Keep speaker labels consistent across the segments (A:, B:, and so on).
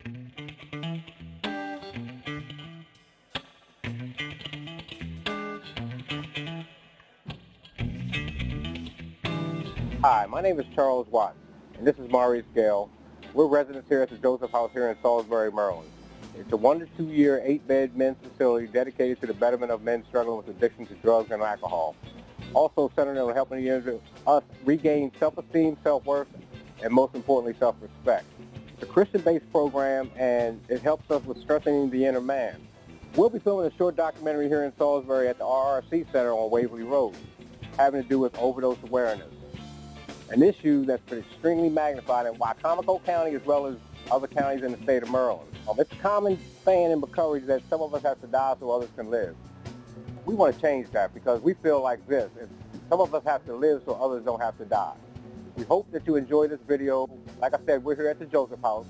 A: Hi, my name is Charles Watts, and this is Maurice Gale. We're residents here at the Joseph House here in Salisbury, Maryland. It's a 1 to 2 year, 8-bed men's facility dedicated to the betterment of men struggling with addiction to drugs and alcohol. Also centered on helping us regain self-esteem, self-worth, and most importantly, self-respect. It's a Christian-based program, and it helps us with strengthening the inner man. We'll be filming a short documentary here in Salisbury at the RRC Center on Waverly Road, having to do with overdose awareness, an issue that's been extremely magnified in Wycomico County as well as other counties in the state of Maryland. It's a common saying in recovery that some of us have to die so others can live. We want to change that because we feel like this. Some of us have to live so others don't have to die. We hope that you enjoy this video. Like I said, we're here at the Joseph House.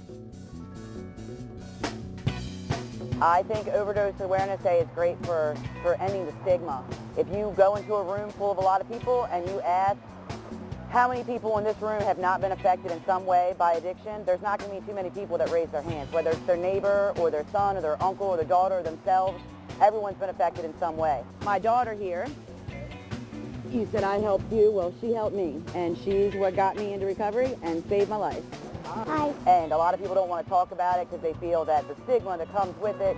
B: I think Overdose Awareness Day is great for ending the stigma. If you go into a room full of a lot of people and you ask how many people in this room have not been affected in some way by addiction, there's not going to be too many people that raise their hands, whether it's their neighbor or their son or their uncle or their daughter or themselves. Everyone's been affected in some way. My daughter here, you said I helped you. Well, she helped me, and she's what got me into recovery and saved my life.
C: Hi.
B: And a lot of people don't want to talk about it because they feel that the stigma that comes with it,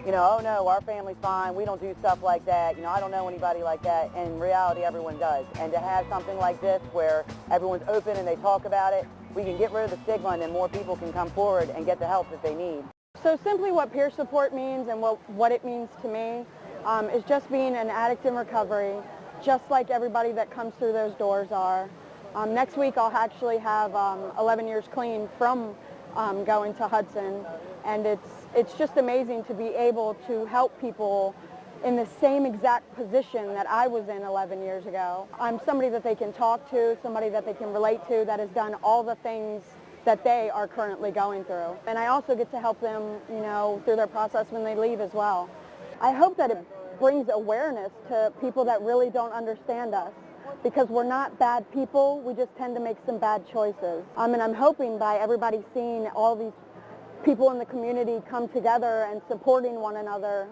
B: you know, oh no, our family's fine, we don't do stuff like that, you know, I don't know anybody like that. In reality, everyone does. And to have something like this where everyone's open and they talk about it, we can get rid of the stigma and then more people can come forward and get the help that they need.
D: So simply what peer support means and what it means to me is just being an addict in recovery, just like everybody that comes through those doors are. Next week I'll actually have 11 years clean from going to Hudson, and it's just amazing to be able to help people in the same exact position that I was in 11 years ago. I'm somebody that they can talk to, somebody that they can relate to, that has done all the things that they are currently going through. And I also get to help them, you know, through their process when they leave as well. I hope that it brings awareness to people that really don't understand us, because we're not bad people, we just tend to make some bad choices. And I'm hoping by everybody seeing all these people in the community come together and supporting one another,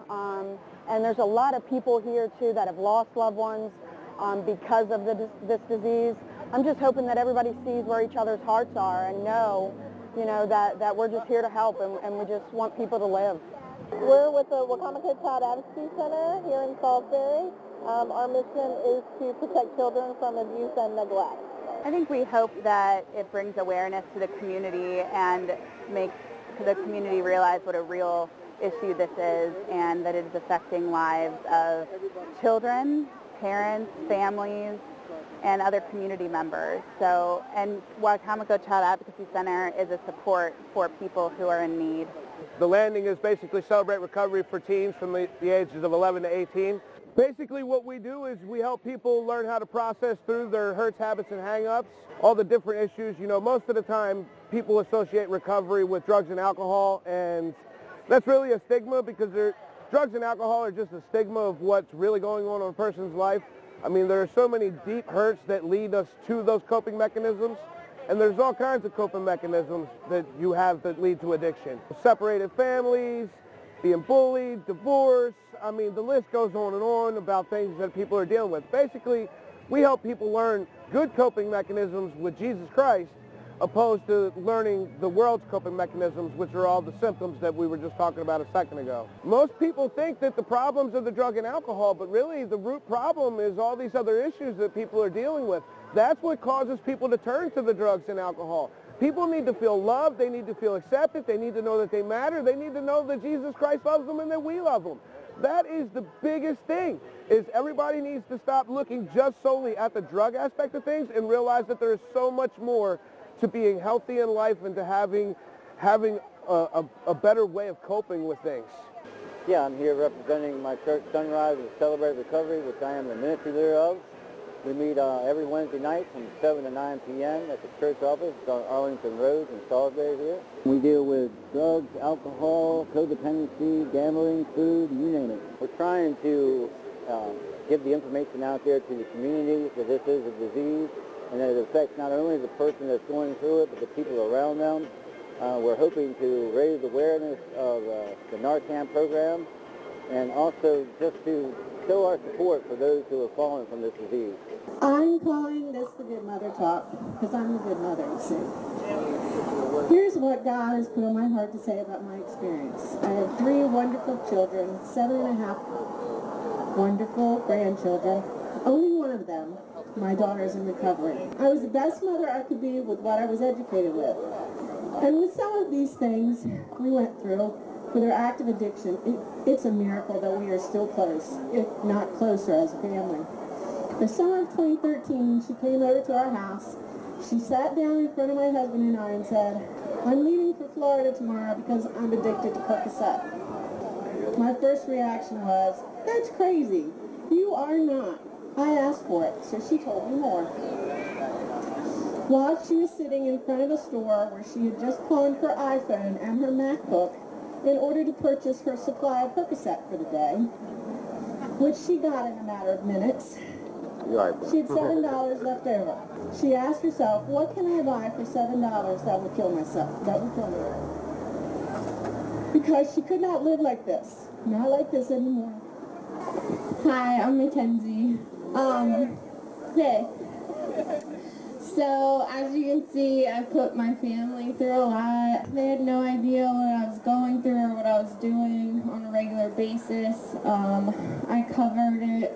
D: and there's a lot of people here too that have lost loved ones because of this disease. I'm just hoping that everybody sees where each other's hearts are and know, you know, that we're just here to help and we just want people to live.
C: We're with the Wycomico Child Advocacy Center here in Salisbury. Our mission is to protect children from abuse and neglect.
B: I think we hope that it brings awareness to the community and makes the community realize what a real issue this is and that it is affecting lives of children, parents, families, and other community members. So, and Wycomico Child Advocacy Center is a support for people who are in need.
E: The landing is basically Celebrate Recovery for teens from the ages of 11 to 18. Basically what we do is we help people learn how to process through their hurts, habits, and hang-ups, all the different issues. You know, most of the time people associate recovery with drugs and alcohol, and that's really a stigma because drugs and alcohol are just a stigma of what's really going on in a person's life. I mean, there are so many deep hurts that lead us to those coping mechanisms, and there's all kinds of coping mechanisms that you have that lead to addiction. Separated families, being bullied, divorce, I mean, the list goes on about things that people are dealing with. Basically, we help people learn good coping mechanisms with Jesus Christ, opposed to learning the world's coping mechanisms, which are all the symptoms that we were just talking about a second ago. Most people think that the problems are the drug and alcohol, but really the root problem is all these other issues that people are dealing with. That's what causes people to turn to the drugs and alcohol. People need to feel loved, they need to feel accepted, they need to know that they matter, they need to know that Jesus Christ loves them and that we love them. That is the biggest thing, is everybody needs to stop looking just solely at the drug aspect of things and realize that there is so much more to being healthy in life and to having a better way of coping with things.
F: Yeah, I'm here representing my church, Sunrise and Celebrate Recovery, which I am the ministry leader of. We meet every Wednesday night from 7 to 9 p.m. at the church office on Arlington Road in Salisbury here. We deal with drugs, alcohol, codependency, gambling, food, you name it. We're trying to give the information out there to the community that this is a disease and that it affects not only the person that's going through it, but the people around them. We're hoping to raise awareness of the Narcan program and also just to show our support for those who have fallen from this disease.
C: I'm calling this the Good Mother Talk because I'm the good mother, you see. Here's what God has put on my heart to say about my experience. I have 3 wonderful children, 7.5 wonderful grandchildren. Only one of them, my daughter, is in recovery. I was the best mother I could be with what I was educated with. And with some of these things we went through, with her active addiction, it's a miracle that we are still close, if not closer as a family. The summer of 2013, she came over to our house. She sat down in front of my husband and I and said, I'm leaving for Florida tomorrow because I'm addicted to Percocet. My first reaction was, that's crazy. You are not. I asked for it, so she told me more. While she was sitting in front of a store where she had just pawned her iPhone and her MacBook in order to purchase her supply of Percocet for the day, which she got in a matter of minutes, she had $7 left over. She asked herself, what can I buy for $7 that will kill myself, that will kill me? Because she could not live like this, not like this anymore.
G: Hi, I'm Mackenzie. Hey. So, as you can see, I put my family through a lot. They had no idea what I was going through or what I was doing on a regular basis. I covered it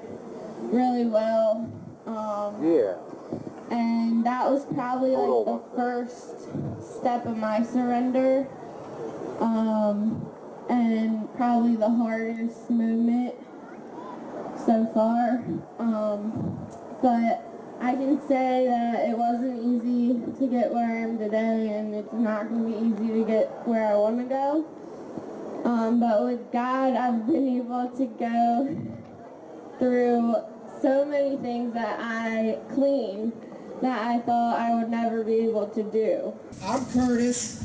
G: really well. And that was probably like the first step of my surrender. And probably the hardest moment so far. But I can say that it wasn't easy to get where I am today, and it's not going to be easy to get where I want to go. But with God, I've been able to go through so many things that I cleaned that I thought I would never be able to do.
H: I'm Curtis.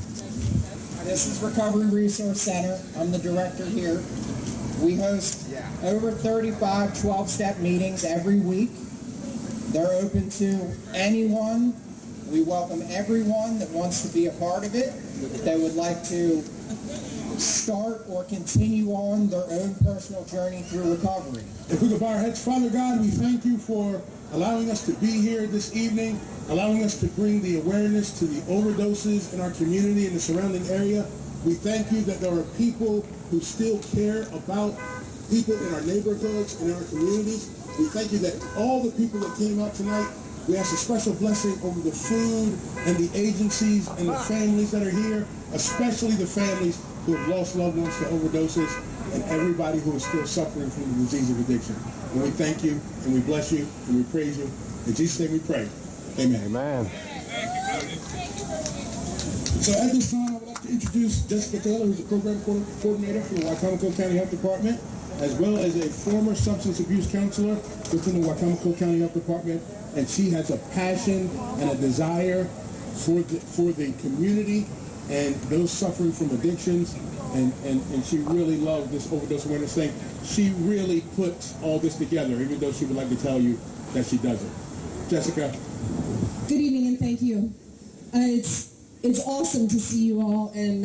H: This is Recovery Resource Center. I'm the director here. We host over 35 12-step meetings every week. They're open to anyone. We welcome everyone that wants to be a part of it, that would like to start or continue on their own personal journey through recovery.
I: If we could bow our heads, Father God, we thank you for allowing us to be here this evening, allowing us to bring the awareness to the overdoses in our community and the surrounding area. We thank you that there are people who still care about people in our neighborhoods and in our communities. We thank you that all the people that came out tonight, we ask a special blessing over the food and the agencies and the families that are here, especially the families who have lost loved ones to overdoses and everybody who is still suffering from the disease of addiction. And we thank you, and we bless you, and we praise you. In Jesus' name we pray. Amen.
A: Amen.
I: So at this time, I would like to introduce Jessica Taylor, who's the program coordinator for the Wicomico County Health Department, as well as a former substance abuse counselor within the Wicomico County Health Department. And she has a passion and a desire for the community and those suffering from addictions. And she really loved this overdose awareness thing. She really puts all this together, even though she would like to tell you that she doesn't. Jessica.
J: Good evening and thank you. It's awesome to see you all, and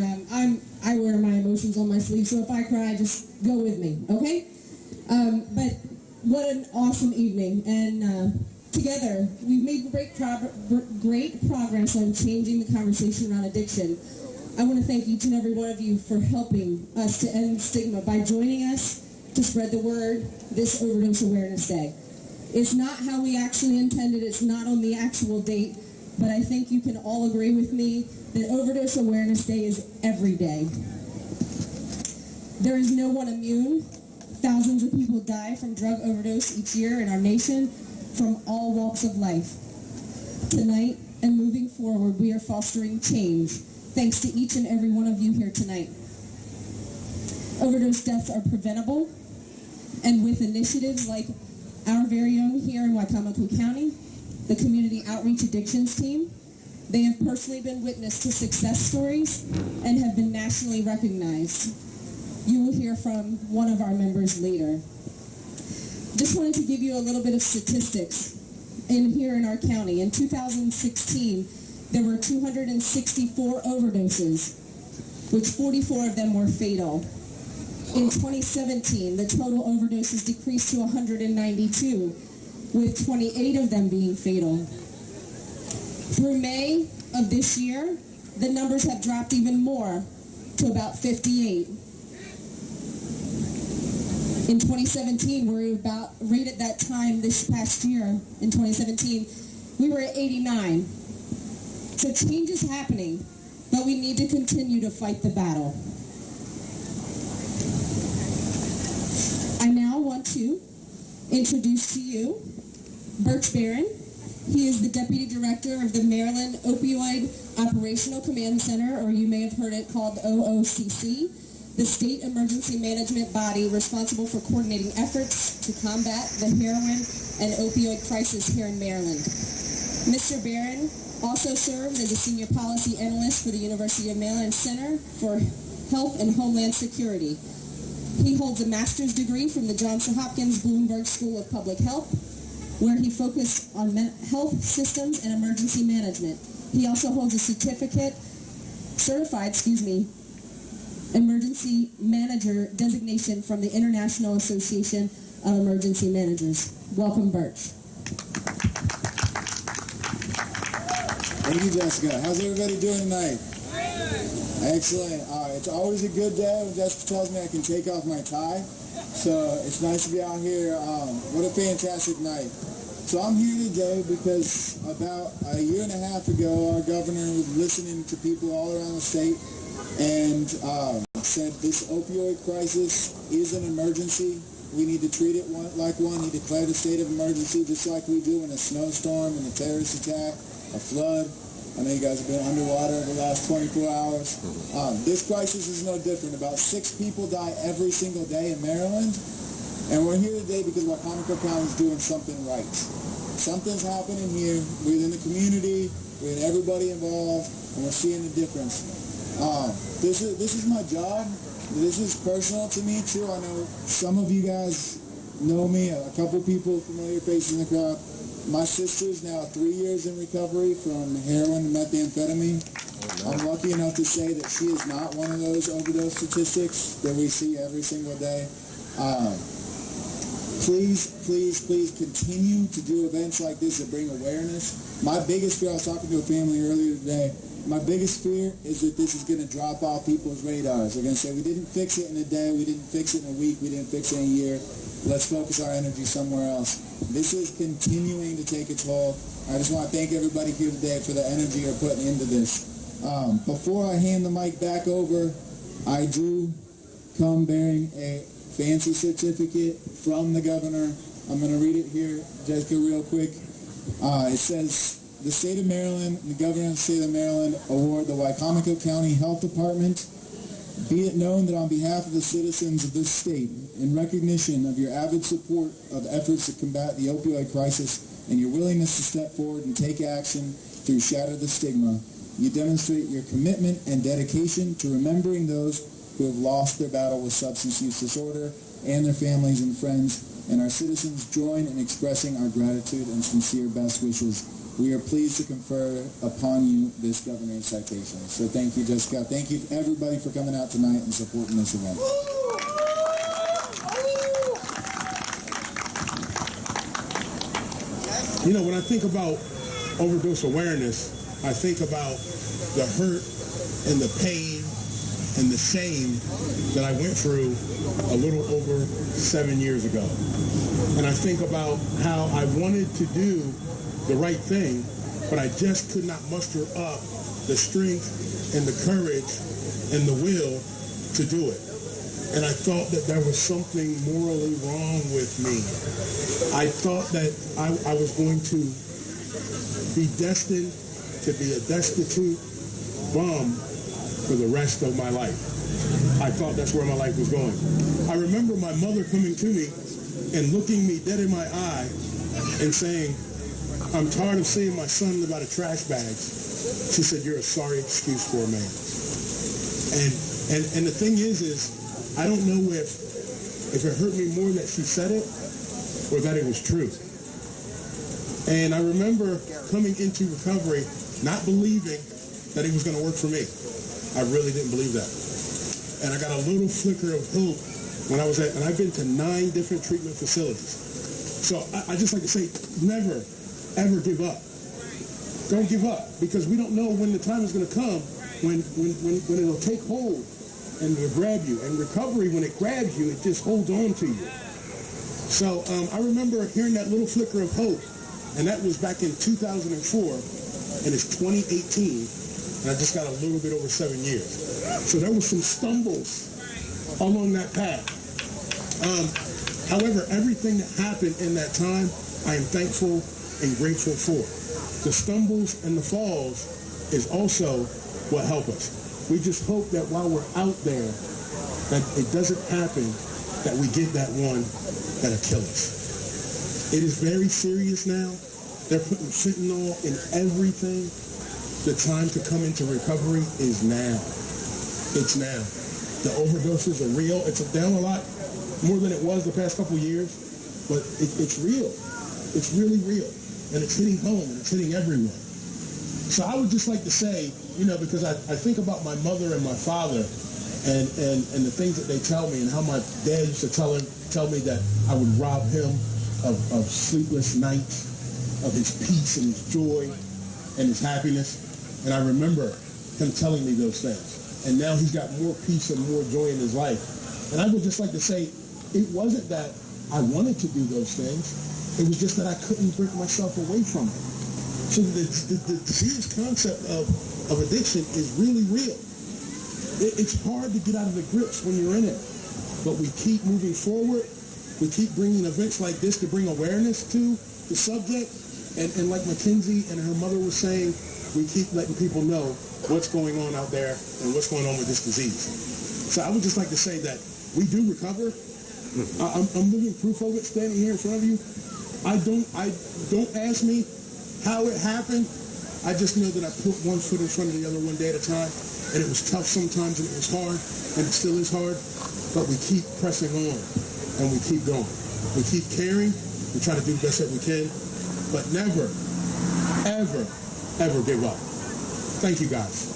J: I wear my emotions on my sleeve, so if I cry, just go with me, okay? But what an awesome evening, and together we've made great progress on changing the conversation around addiction. I want to thank each and every one of you for helping us to end stigma by joining us to spread the word this Overdose Awareness Day. It's not how we actually intended, it's not on the actual date, but I think you can all agree with me that Overdose Awareness Day is every day. There is no one immune. Thousands of people die from drug overdose each year in our nation from all walks of life. Tonight and moving forward, we are fostering change, thanks to each and every one of you here tonight. Overdose deaths are preventable, and with initiatives like our very own here in Wicomico County, the Community Outreach Addictions Team, they have personally been witness to success stories and have been nationally recognized. You will hear from one of our members later. Just wanted to give you a little bit of statistics here in our county. In 2016, there were 264 overdoses, which 44 of them were fatal. In 2017, the total overdoses decreased to 192, with 28 of them being fatal. Through May of this year, the numbers have dropped even more to about 58. In 2017, we were about, right at that time this past year, in 2017, we were at 89. So change is happening, but we need to continue to fight the battle. I now want to introduce to you Birch Barron. He is the Deputy Director of the Maryland Opioid Operational Command Center, or you may have heard it called OOCC, the state emergency management body responsible for coordinating efforts to combat the heroin and opioid crisis here in Maryland. Mr. Barron also serves as a Senior Policy Analyst for the University of Maryland Center for Health and Homeland Security. He holds a master's degree from the Johns Hopkins Bloomberg School of Public Health, where he focused on health systems and emergency management. He also holds a certified emergency manager designation from the International Association of Emergency Managers. Welcome, Birch.
K: Thank you, Jessica. How's everybody doing tonight? Excellent. It's always a good day when Jessica tells me I can take off my tie. So it's nice to be out here. What a fantastic night. So I'm here today because about a year and a half ago, our governor was listening to people all around the state and said this opioid crisis is an emergency. We need to treat it like one. He declared a state of emergency just like we do in a snowstorm, in a terrorist attack, a flood. I know you guys have been underwater over the last 24 hours. This crisis is no different. About 6 people die every single day in Maryland. And we're here today because Wycomico County is doing something right. Something's happening here within the community, with everybody involved, and we're seeing the difference. This is my job. This is personal to me too. I know some of you guys know me, a couple people, familiar faces in the crowd. My sister's now 3 years in recovery from heroin and methamphetamine. I'm lucky enough to say that she is not one of those overdose statistics that we see every single day. Please continue to do events like this that bring awareness. My biggest fear, I was talking to a family earlier today, my biggest fear is that this is going to drop off people's radars. They're going to say, we didn't fix it in a day, we didn't fix it in a week, we didn't fix it in a year. Let's focus our energy somewhere else. This is continuing to take a toll. I just want to thank everybody here today for the energy you're putting into this. Before I hand the mic back over, I do come bearing a fancy certificate from the governor. I'm going to read it here, Jessica, real quick. It says, the state of Maryland, the governor of the state of Maryland award the Wycomico County Health Department. Be it known that on behalf of the citizens of this state, in recognition of your avid support of efforts to combat the opioid crisis and your willingness to step forward and take action to shatter the stigma, you demonstrate your commitment and dedication to remembering those who have lost their battle with substance use disorder and their families and friends, and our citizens join in expressing our gratitude and sincere best wishes. We are pleased to confer upon you this governor's citation. So thank you, Jessica. Thank you, everybody, for coming out tonight and supporting this event.
I: You know, when I think about overdose awareness, I think about the hurt and the pain and the shame that I went through a little over 7 years ago. And I think about how I wanted to do the right thing, but I just could not muster up the strength and the courage and the will to do it. And I thought that there was something morally wrong with me. I thought that I was going to be destined to be a destitute bum for the rest of my life. I thought that's where my life was going. I remember my mother coming to me and looking me dead in my eye and saying, I'm tired of seeing my son live out of trash bags. She said, you're a sorry excuse for a man. And the thing is I don't know if it hurt me more that she said it or that it was true. And I remember coming into recovery not believing that it was going to work for me. I really didn't believe that. And I got a little flicker of hope when I was at, and I've been to 9 different treatment facilities. So I just like to say, never, ever give up. Don't give up, because we don't know when the time is going to come when it'll take hold and it'll grab you. And recovery, when it grabs you, it just holds on to you. So I remember hearing that little flicker of hope, and that was back in 2004, and it's 2018, and I just got a little bit over 7 years. So there were some stumbles along that path. However, everything that happened in that time, I am thankful and grateful for. The stumbles and the falls is also what help us. We just hope that while we're out there, that it doesn't happen, that we get that one that'll kill us. It is very serious now. They're putting fentanyl in everything. The time to come into recovery is now. It's now. The overdoses are real. It's down a lot more than it was the past couple of years, but it's real. It's really real. And it's hitting home, and it's hitting everyone. So I would just like to say, because I think about my mother and my father and the things that they tell me, and how my dad used to tell me that I would rob him of sleepless nights, of his peace and his joy and his happiness. And I remember him telling me those things. And now he's got more peace and more joy in his life. And I would just like to say, it wasn't that I wanted to do those things. It was just that I couldn't break myself away from it. So the serious concept of addiction is really real. It's hard to get out of the grips when you're in it. But we keep moving forward. We keep bringing events like this to bring awareness to the subject. And like Mackenzie and her mother was saying, we keep letting people know what's going on out there and what's going on with this disease. So I would just like to say that we do recover. I'm living proof of it standing here in front of you. Don't ask me how it happened. I just know that I put one foot in front of the other one day at a time. And it was tough sometimes, and it was hard, and it still is hard. But we keep pressing on, and we keep going. We keep caring. We try to do the best that we can. But never, ever, ever give up. Thank you, guys.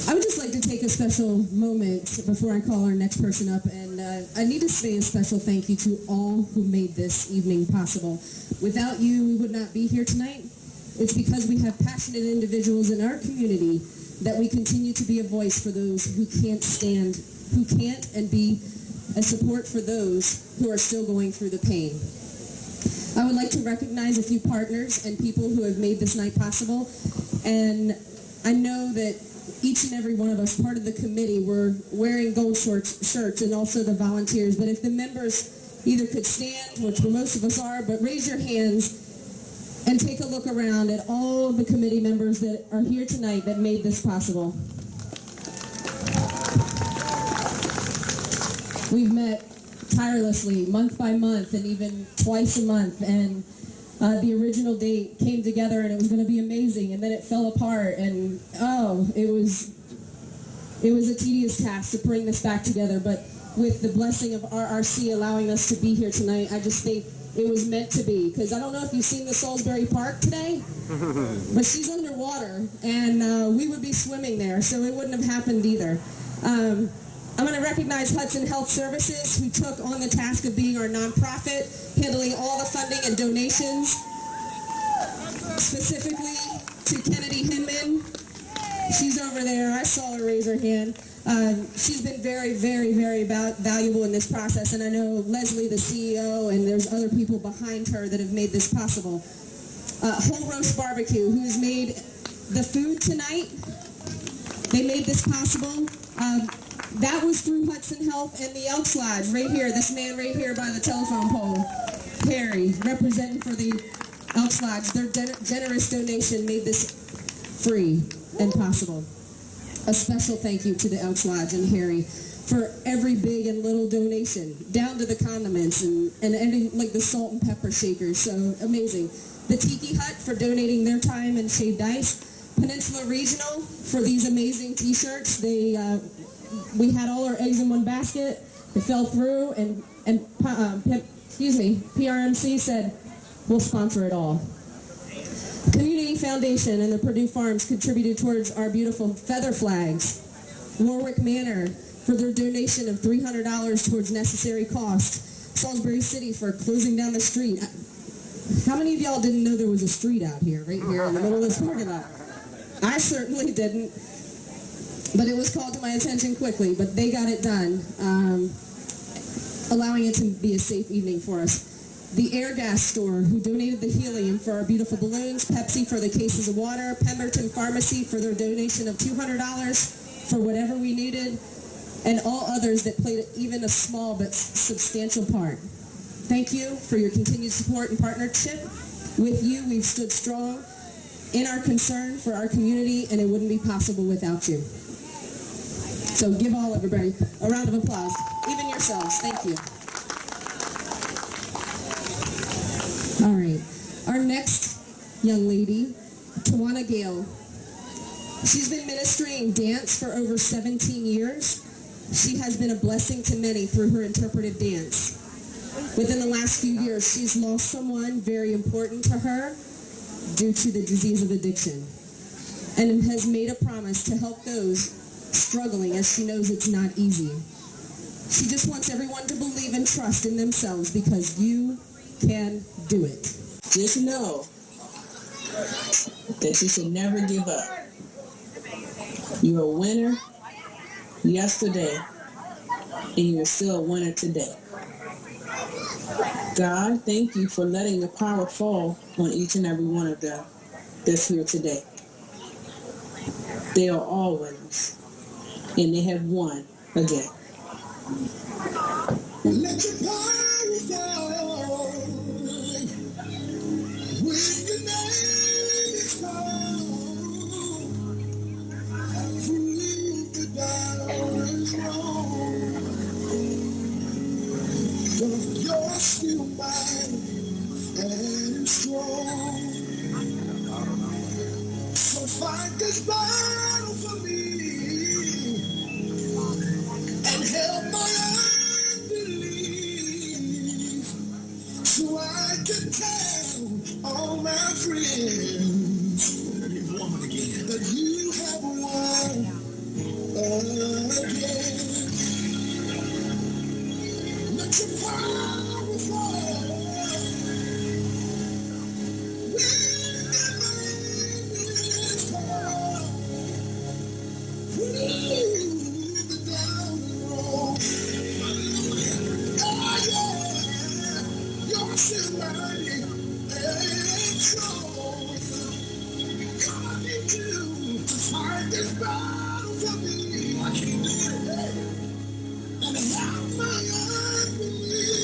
J: I would just like to take a special moment before I call our next person up, and I need to say a special thank you to all who made this evening possible. Without you, we would not be here tonight. It's because we have passionate individuals in our community that we continue to be a voice for those who can't stand, who can't, and be a support for those who are still going through the pain. I would like to recognize a few partners and people who have made this night possible, and I know that each and every one of us, part of the committee, were wearing gold shirts, and also the volunteers. But if the members either could stand, which most of us are, but raise your hands and take a look around at all the committee members that are here tonight that made this possible. We've met tirelessly, month by month, and even twice a month, and the original date came together and it was going to be amazing, and then it fell apart, and it was a tedious task to bring this back together. But with the blessing of RRC allowing us to be here tonight, I just think it was meant to be. Because I don't know if you've seen the Salisbury Park today, but she's underwater, and we would be swimming there, so it wouldn't have happened either. I'm going to recognize Hudson Health Services, who took on the task of being our nonprofit, handling all the funding and donations, specifically to Kennedy Hinman. She's over there. I saw her raise her hand. She's been very, very, very valuable in this process, and I know Leslie, the CEO, and there's other people behind her that have made this possible. Whole Roast Barbecue, who has made the food tonight. They made this possible. That was through Hudson Health and the Elks Lodge, right here, this man right here by the telephone pole, Harry, representing for the Elks Lodge. Their generous donation made this free and possible. A special thank you to the Elks Lodge and Harry for every big and little donation, down to the condiments and like the salt and pepper shakers, so amazing. The Tiki Hut for donating their time and shaved ice. Peninsula Regional for these amazing t-shirts. We had all our eggs in one basket. It fell through, and PRMC said, we'll sponsor it all. Community Foundation and the Purdue Farms contributed towards our beautiful feather flags. Warwick Manor for their donation of $300 towards necessary costs. Salisbury City for closing down the street. How many of y'all didn't know there was a street out here, right here in the middle of this parking lot? I certainly didn't, but it was called to my attention quickly, but they got it done, allowing it to be a safe evening for us. The Air Gas Store, who donated the helium for our beautiful balloons, Pepsi for the cases of water, Pemberton Pharmacy for their donation of $200 for whatever we needed, and all others that played even a small but substantial part. Thank you for your continued support and partnership. With you, we've stood strong in our concern for our community, and it wouldn't be possible without you. So give everybody a round of applause, even yourselves. Thank you. All right. Our next young lady, Tawana Gale. She's been ministering dance for over 17 years. She has been a blessing to many through her interpretive dance. Within the last few years, she's lost someone very important to her due to the disease of addiction, and has made a promise to help those struggling, as she knows it's not easy. She just wants everyone to believe and trust in themselves, because you can do it.
L: Just know that you should never give up. You're a winner yesterday, and you're still a winner today. God, thank you for letting your power fall on each and every one of them that's here today. They are all winners, and they have won again.
K: Let your power fall when your name is called. Prove the doubters wrong. You're still mighty and strong. So fight this battle for me and help my unbelief, so I can tell all my friends that you have won again. Let your power fall when the name is called. Prove the down road. Oh yeah, you're still mighty and strong. God, I need you to fight this battle for me. I can't do it. And help my unbelief,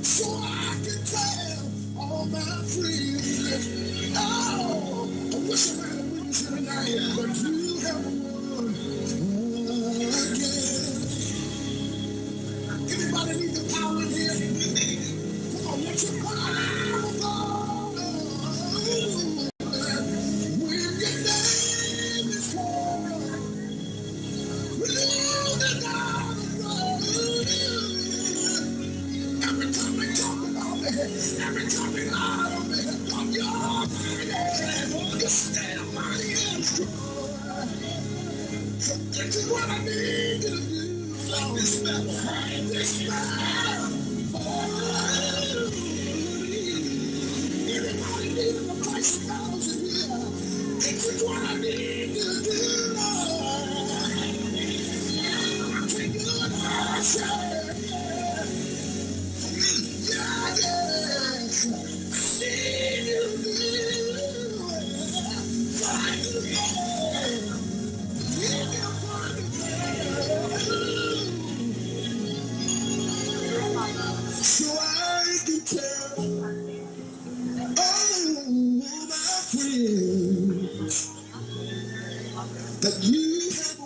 K: so I can tell all my friends. Oh, I wish I had a witness here tonight, but you have won again. Anybody need the power in here? Come on, let your power fall. When your name is called, every time they talk about me, every time they lie on me, you're mighty, you're still mighty and strong. This is what I need you to do. Fight this battle, fight this battle. Anybody needing a price of dollars in here? This is what I need you to do, Lord. I can't do it myself. So I can tell all my friends that you have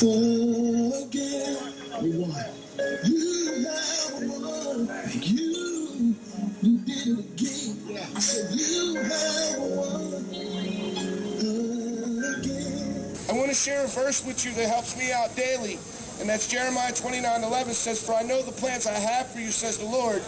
K: won again. You won. You have won. You did it again. I said you have won again.
E: I want to share a verse with you that helps me out daily.
M: And that's Jeremiah 29:11 says, "For I know the plans I have for you, says the Lord.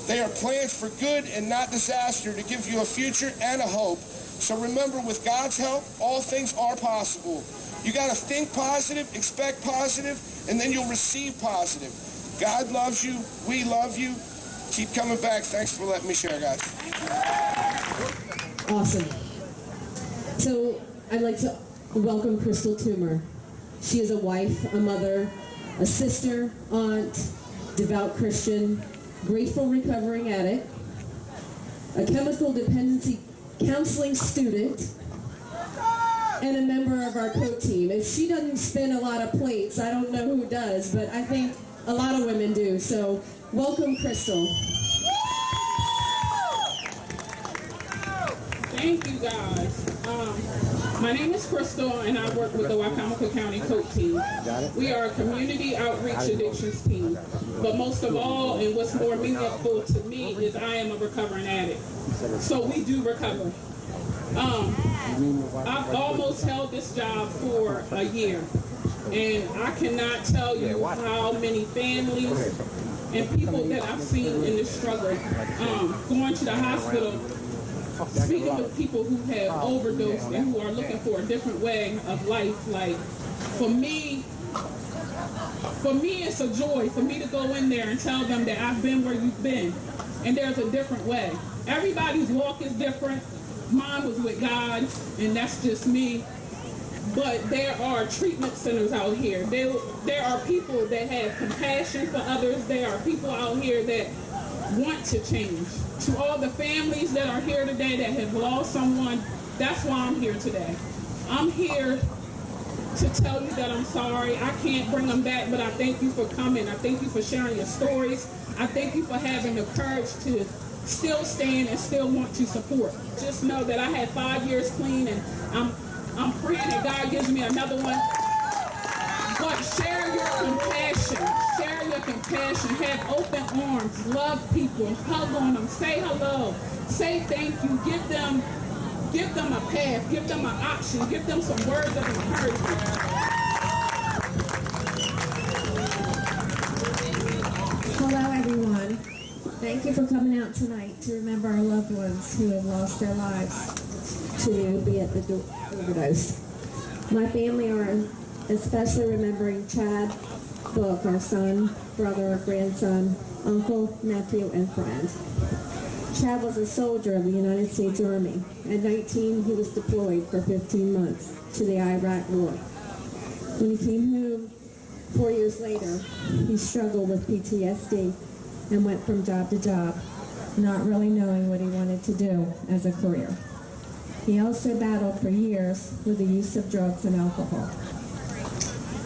M: They are plans for good and not disaster, to give you a future and a hope." So remember, with God's help, all things are possible. You got to think positive, expect positive, and then you'll receive positive. God loves you. We love you. Keep coming back. Thanks for letting me share, guys.
J: Awesome. So I'd like to welcome Crystal Toomer. She is a wife, a mother, a sister, aunt, devout Christian, grateful recovering addict, a chemical dependency counseling student, and a member of our co-team. If she doesn't spin a lot of plates, I don't know who does, but I think a lot of women do. So welcome, Crystal.
N: Thank you, guys. My name is Crystal, and I work with the Wacomico County COAT team. We are a community outreach addictions team. But most of all, and what's more meaningful to me, is I am a recovering addict. So we do recover. I've almost held this job for a year, and I cannot tell you how many families and people that I've seen in this struggle. Going to the hospital, speaking with people who have overdosed and who are looking for a different way of life. Like, for me, it's a joy for me to go in there and tell them that I've been where you've been, and there's a different way. Everybody's walk is different. Mine was with God, and that's just me. But there are treatment centers out here. There are people that have compassion for others. There are people out here that want to change. To all the families that are here today that have lost someone, that's why I'm here today. I'm here to tell you that I'm sorry. I can't bring them back, but I thank you for coming. I thank you for sharing your stories. I thank you for having the courage to still stand and still want to support. Just know that I had 5 years clean, and I'm praying that God gives me another one. But share your compassion. Share your compassion. Have open arms. Love people. Hug on them. Say hello. Say thank you. Give them a path. Give them an option. Give them some words of encouragement.
G: Hello, everyone. Thank you for coming out tonight to remember our loved ones who have lost their lives to opiate overdose. My family are especially remembering Chad Book, our son, brother, grandson, uncle, nephew, and friend. Chad was a soldier of the United States Army. At 19, he was deployed for 15 months to the Iraq War. When he came home 4 years later, he struggled with PTSD and went from job to job, not really knowing what he wanted to do as a career. He also battled for years with the use of drugs and alcohol.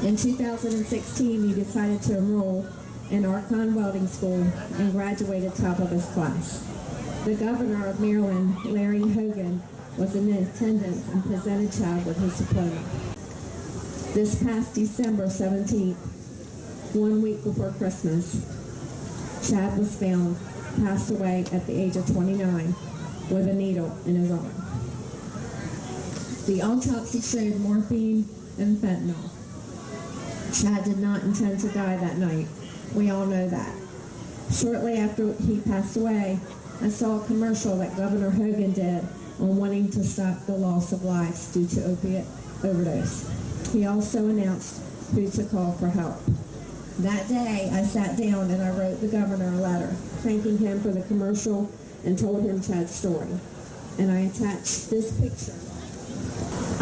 G: In 2016, he decided to enroll in Archon Welding School and graduated top of his class. The governor of Maryland, Larry Hogan, was in attendance and presented Chad with his diploma. This past December 17th, 1 week before Christmas, Chad was found passed away at the age of 29 with a needle in his arm. The autopsy showed morphine and fentanyl. Chad did not intend to die that night. We all know that. Shortly after he passed away, I saw a commercial that Governor Hogan did on wanting to stop the loss of lives due to opiate overdose. He also announced who to call for help. That day, I sat down and I wrote the governor a letter, thanking him for the commercial and told him Chad's story. And I attached this picture.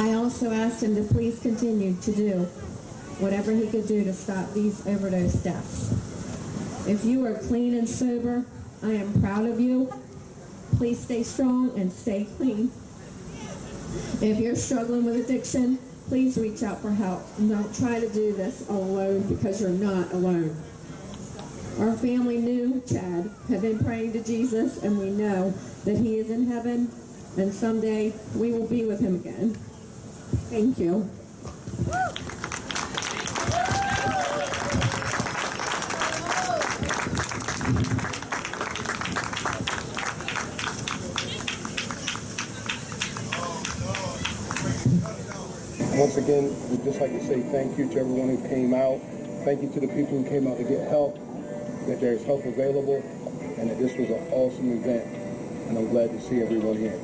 G: I also asked him to please continue to do whatever he could do to stop these overdose deaths. If you are clean and sober, I am proud of you. Please stay strong and stay clean. If you're struggling with addiction, please reach out for help. And don't try to do this all alone, because you're not alone. Our family knew Chad, had been praying to Jesus, and we know that he is in heaven, and someday we will be with him again. Thank you.
I: Once again, we'd just like to say thank you to everyone who came out.
O: Thank you to the people who came out to get help, that there's help available, and that this was an awesome event. And I'm glad to see everyone here.